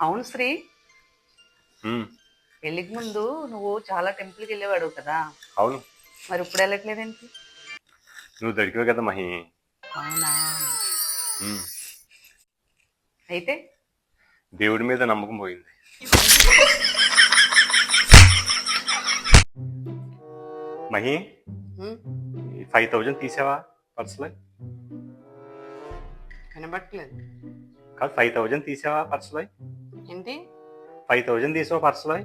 అవును శ్రీ, ఉమ్, పెళ్లికి ముందు నువ్వు చాలా టెంపుల్కి వెళ్ళేవాడు కదా, అవును. మరి ఇప్పుడు వెళ్ళట్లేదేంటి? నువ్వు దొరికావు కదా మహి. అవునా? ఉమ్, అయితే దేవుడి మీద నమ్మకం పోయింది. మహి, ఉమ్, 5,000 తీసావా పర్సులో? వినబట్టలేదు. కాదు, 5,000 తీసావా పర్సులో? ఏంటి 5,000 తీసావా పర్సులో?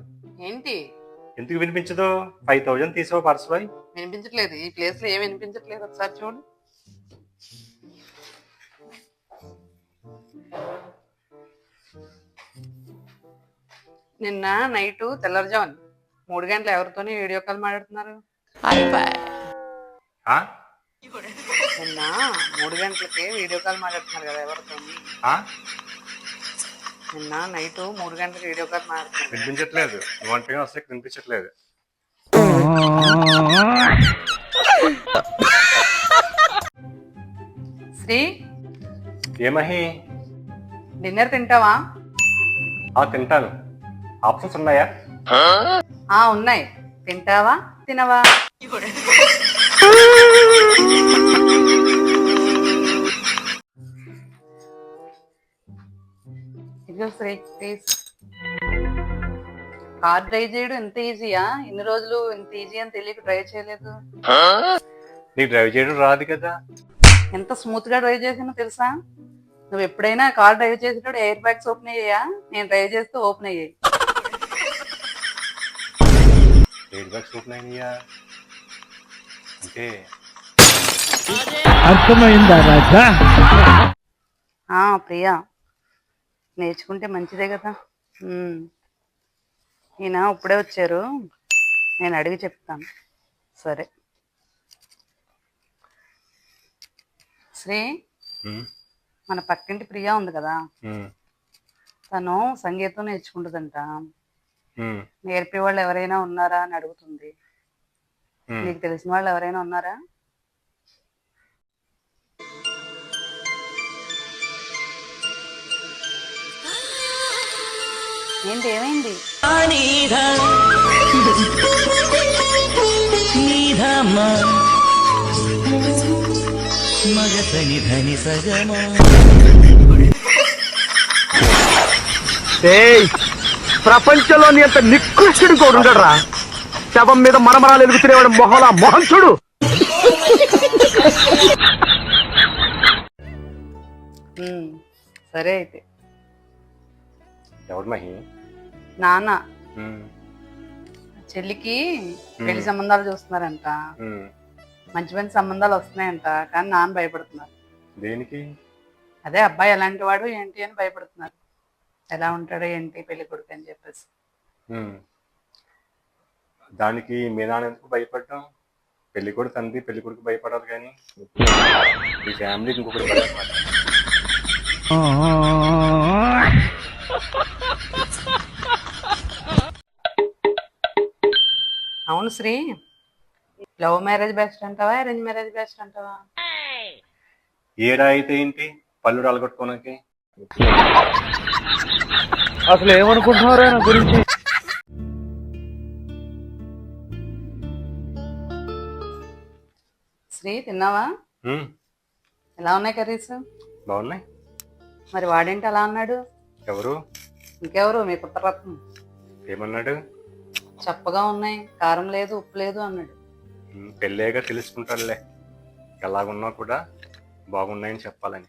ఏంటి ఎందుకు వినిపించదు? 5,000 తీసావా పర్సులో? వినిపించట్లేదు, ఈ ప్లేస్ లో ఏమి వినిపించట్లేదు, ఒకసారి చూడు. నిన్న నైట్ తెల్లవారుజామున 3 గంటల ఎవరితోని వీడియో కాల్ మాట్లాడుతున్నారు? ఆ? నిన్న 3 గంటలకి వీడియో కాల్ మాట్లాడుతున్నారు కదా ఎవరితోని? ఆ? నిన్న నైట్ 3 గంటలకి వీడియో కాల్ మాట్లాడుతున్నారు. వినిపించట్లేదు. నువ్వు అంటగా అసలు వినిపించట్లేదు. శ్రీ, ఏమహి? డిన్నర్ తింటావా? తింటాను. ఆప్షన్స్ ఉన్నాయా? ఉన్నాయి. తింటావా తినవా? ఇదిగో శ్రీ, ప్లీజ్. కార్ డ్రైవ్ చేయడం ఎంత ఈజీయా? ఇన్ని రోజులు ఇంత ఈజీ అని తెలియక డ్రైవ్ చేయలేదు. నీకు డ్రైవ్ చేయడం రాదు కదా. ఎంత స్మూత్ గా డ్రైవ్ చేసినా తెలుసా? నువ్వు ఎప్పుడైనా కార్ డ్రైవ్ చేసేటప్పుడు ఎయిర్ బ్యాగ్స్ ఓపెన్ అయ్యాయా? నేను డ్రైవ్ చేస్తే ఓపెన్ అయ్యాయి. ఎయిర్ బ్యాగ్స్ ఓపెన్ అయినాయా అంటే? అర్థమైందా రాజా? ప్రియా, నేర్చుకుంటే మంచిదే కదా. ఈయన ఇప్పుడే వచ్చారు, నేను అడిగి చెప్తాను. సరే శ్రీ, మన పక్కింటి ప్రియా ఉంది కదా, తను సంగీతం నేర్చుకుంటుందంట. నేర్పే వాళ్ళు ఎవరైనా ఉన్నారా అని అడుగుతుంది. నీకు తెలిసిన వాళ్ళు ఎవరైనా ఉన్నారా? ఏంటి, ఏమైంది? ప్రపంచంలోని అంత నికృష్టుడు కూడా ఉండడరా. శవం మీద మరమరాలు ఎదుగుతునేవాడు మొహలా మొహం చూడు. సరే అయితే. ఎవరు మహి? నాన్న చెల్లికి పెళ్లి సంబంధాలు చూస్తున్నారంట. మంచి మంచి సంబంధాలు వస్తున్నాయంట, కానీ నాన్న భయపడుతున్నారు. దేనికి? అదే అబ్బాయి ఎలాంటి వాడు ఏంటి అని భయపడుతున్నారు. ఎలా ఉంటాడో ఏంటి పెళ్లి కొడుకు అని చెప్పేసి. దానికి మీ నాన్న ఎందుకు భయపడ్డాం? పెళ్లి కొడుకు తండ్రి పెళ్లి కొడుకు భయపడాలి, కానీ ఈ ఫ్యామిలీకి ఇంకొకటి భయపడాలి. అవును శ్రీ, లవ్ మ్యారేజ్ బెస్ట్ అంటావా, అరేంజ్ మ్యారేజ్ బెస్ట్ అంటావా? ఏడా అయితే ఏంటి, పళ్ళు రాలగొట్టుకోనకి. అసలు ఏమనుకుంటున్నారా నా గురించి? శ్రీ, తిన్నావా? ఎలా ఉన్నాయి కర్రీస్? బాగున్నాయి. మరి వాడేంటి అలా అన్నాడు? ఎవరు? ఇంకెవరు, మీ పుత్రరత్నం. ఏమన్నాడు? చప్పగా ఉన్నాయి, కారం లేదు, ఉప్పు లేదు అన్నాడు. పెళ్ళేగా తెలుసుకుంటారులే, ఎలాగున్నా కూడా బాగున్నాయని చెప్పాలని.